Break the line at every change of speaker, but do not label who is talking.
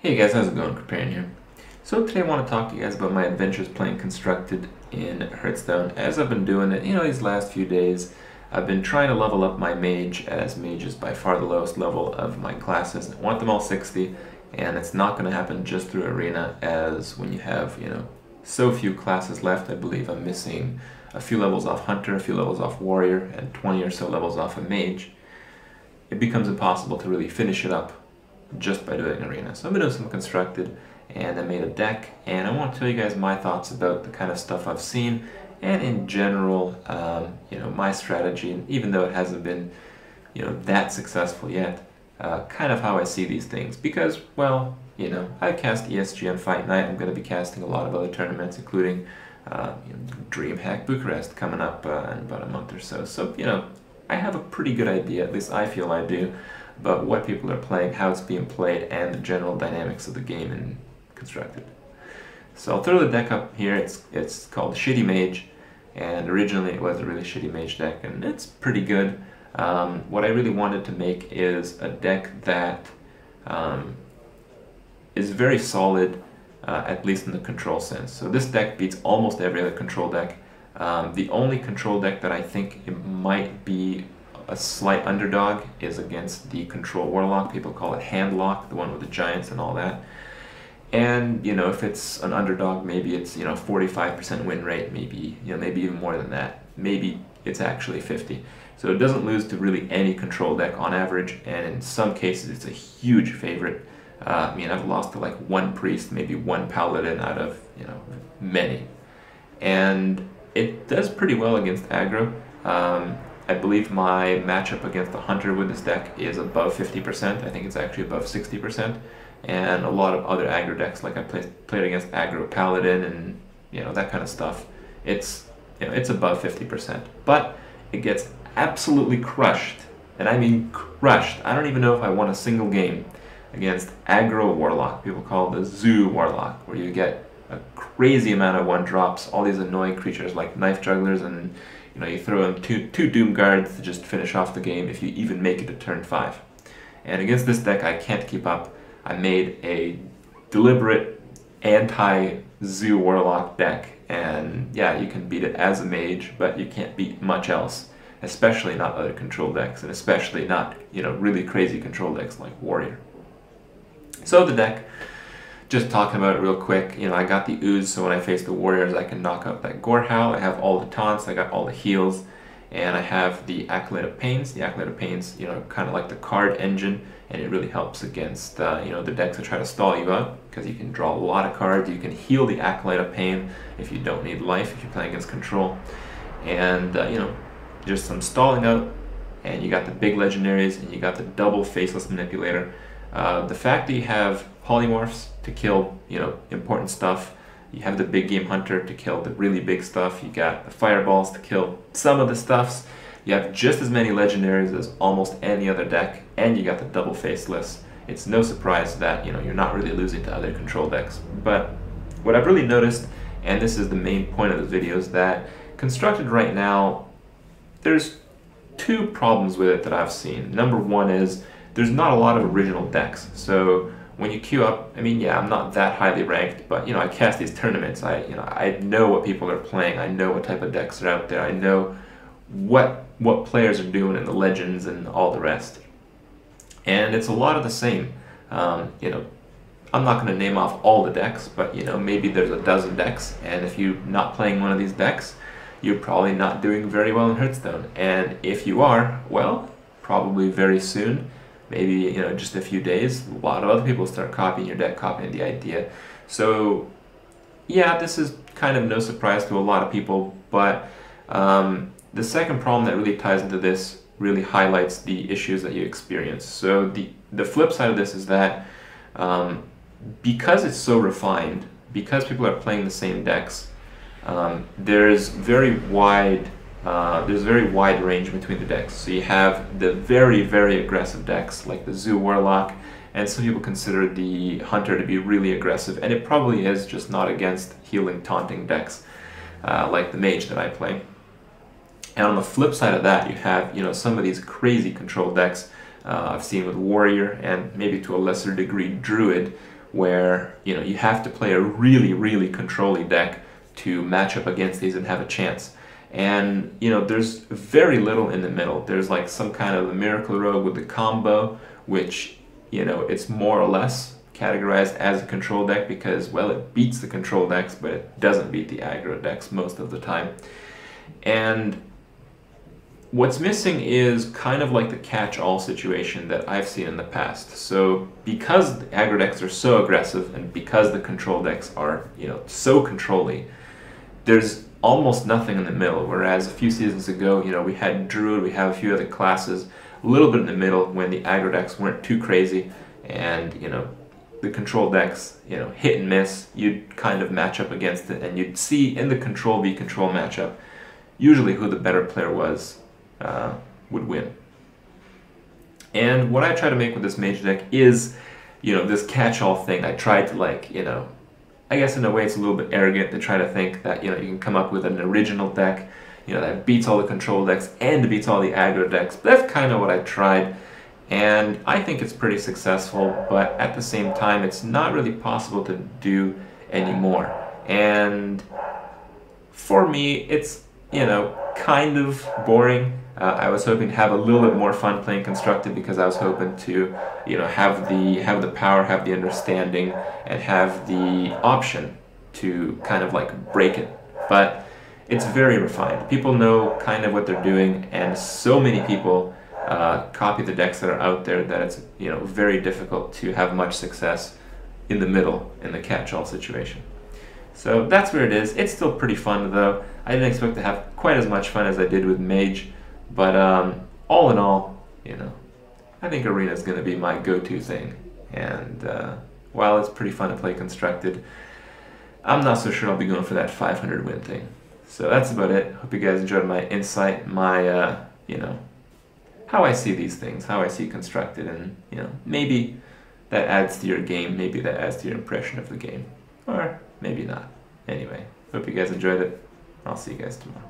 Hey guys, how's it going? Kripp here. So today I want to talk to you guys about my adventures playing Constructed in Hearthstone. As I've been doing it, these last few days, I've been trying to level up my Mage, as Mage is by far the lowest level of my classes. I want them all 60, and it's not going to happen just through Arena, as when you have, so few classes left. I believe I'm missing a few levels off Hunter, a few levels off Warrior, and 20 or so levels off of Mage. It becomes impossible to really finish it up just by doing Arena. So I'm going to do some Constructed, and I made a deck, and I want to tell you guys my thoughts about the kind of stuff I've seen, and in general, my strategy, and even though it hasn't been, that successful yet, kind of how I see these things. Because, well, I cast ESG on Fight Night. I'm going to be casting a lot of other tournaments, including DreamHack Bucharest coming up in about a month or so. So, I have a pretty good idea, at least I feel I do, about what people are playing, how it's being played, and the general dynamics of the game in Constructed. So I'll throw the deck up here. It's called Shitty Mage, and originally it was a really shitty Mage deck, and it's pretty good. What I really wanted to make is a deck that is very solid, at least in the control sense. So this deck beats almost every other control deck. The only control deck that I think it might be a slight underdog is against the Control Warlock. People call it Handlock, the one with the giants and all that. And, if it's an underdog, maybe it's, 45% win rate, maybe, maybe even more than that. Maybe it's actually 50. So it doesn't lose to really any control deck on average, and in some cases it's a huge favorite. I've lost to like one priest, maybe one paladin out of, many. And it does pretty well against aggro. I believe my matchup against the Hunter with this deck is above 50%. I think it's actually above 60%. And a lot of other aggro decks, like I played against aggro Paladin and that kind of stuff, it's above 50%. But it gets absolutely crushed, and I mean crushed. I don't even know if I won a single game against aggro Warlock. People call it the Zoo Warlock, where you get a crazy amount of one-drops, all these annoying creatures like Knife Jugglers, and you throw in two Doom Guards to just finish off the game if you even make it to turn 5. And against this deck, I can't keep up. I made a deliberate anti-Zoo Warlock deck, and yeah, you can beat it as a Mage, but you can't beat much else, especially not other control decks, and especially not, really crazy control decks like Warrior. So the deck, just talking about it real quick, I got the Ooze, so when I face the Warriors, I can knock out that Gore Howl. I have all the taunts, I got all the heals, and I have the Acolyte of Pains. The Acolyte of Pains, kind of like the card engine, and it really helps against, the decks that try to stall you out, because you can draw a lot of cards. You can heal the Acolyte of Pain if you don't need life, if you're playing against control. And, just some stalling out, and you got the big legendaries, and you got the double Faceless Manipulator. The fact that you have polymorphs to kill, important stuff. You have the big game Hunter to kill the really big stuff. You got the fireballs to kill some of the stuffs. You have just as many legendaries as almost any other deck, and you got the double faceless. It's no surprise that, you're not really losing to other control decks. But what I've really noticed, and this is the main point of this video, is that Constructed right now, there's two problems with it that I've seen. Number one is there's not a lot of original decks. So when you queue up, I'm not that highly ranked, but I cast these tournaments. I know what people are playing. I know what type of decks are out there. I know what players are doing in the legends and all the rest. And it's a lot of the same. I'm not going to name off all the decks, but maybe there's a dozen decks, and if you're not playing one of these decks, you're probably not doing very well in Hearthstone. And if you are, well, probably very soon, maybe just a few days, a lot of other people start copying your deck, copying the idea. So yeah, this is kind of no surprise to a lot of people, but the second problem that really ties into this really highlights the issues that you experience. So the flip side of this is that because it's so refined, because people are playing the same decks, there's very wide range between the decks. So you have the very, very aggressive decks like the Zoo Warlock, and some people consider the Hunter to be really aggressive, and it probably is, just not against healing, taunting decks like the Mage that I play. And on the flip side of that, you have some of these crazy control decks I've seen with Warrior, and maybe to a lesser degree Druid, where, you know, you have to play a really, really control-y deck to match up against these and have a chance. And, you know, there's very little in the middle. There's like some kind of a Miracle Rogue with the combo, which, you know, it's more or less categorized as a control deck because, well, it beats the control decks, but it doesn't beat the aggro decks most of the time. And what's missing is kind of like the catch-all situation that I've seen in the past. So because the aggro decks are so aggressive and because the control decks are, you know, so control-y, there's almost nothing in the middle. Whereas a few seasons ago, you know, we had Druid, we have a few other classes, a little bit in the middle when the aggro decks weren't too crazy, and, you know, the control decks, you know, hit and miss, you'd kind of match up against it, and you'd see in the control v control matchup, usually who the better player was would win. And what I try to make with this Mage deck is, you know, this catch-all thing. I tried to, like, you know, I guess in a way it's a little bit arrogant to try to think that, you know, you can come up with an original deck, you know, that beats all the control decks and beats all the aggro decks. But that's kind of what I tried, and I think it's pretty successful, but at the same time it's not really possible to do anymore. And for me, it's, you know, kind of boring. I was hoping to have a little bit more fun playing Constructed because I was hoping to, you know, have the power, have the understanding, and have the option to kind of like break it. But it's very refined. People know kind of what they're doing, and so many people copy the decks that are out there that it's, you know, very difficult to have much success in the middle in the catch-all situation. So that's where it is. It's still pretty fun though. I didn't expect to have quite as much fun as I did with Mage, but all in all, you know, I think Arena is going to be my go-to thing. And while it's pretty fun to play Constructed, I'm not so sure I'll be going for that 500 win thing. So that's about it. Hope you guys enjoyed my insight, my, you know, how I see these things, how I see Constructed, and, you know, maybe that adds to your game, maybe that adds to your impression of the game, or maybe not. Anyway, hope you guys enjoyed it. I'll see you guys tomorrow.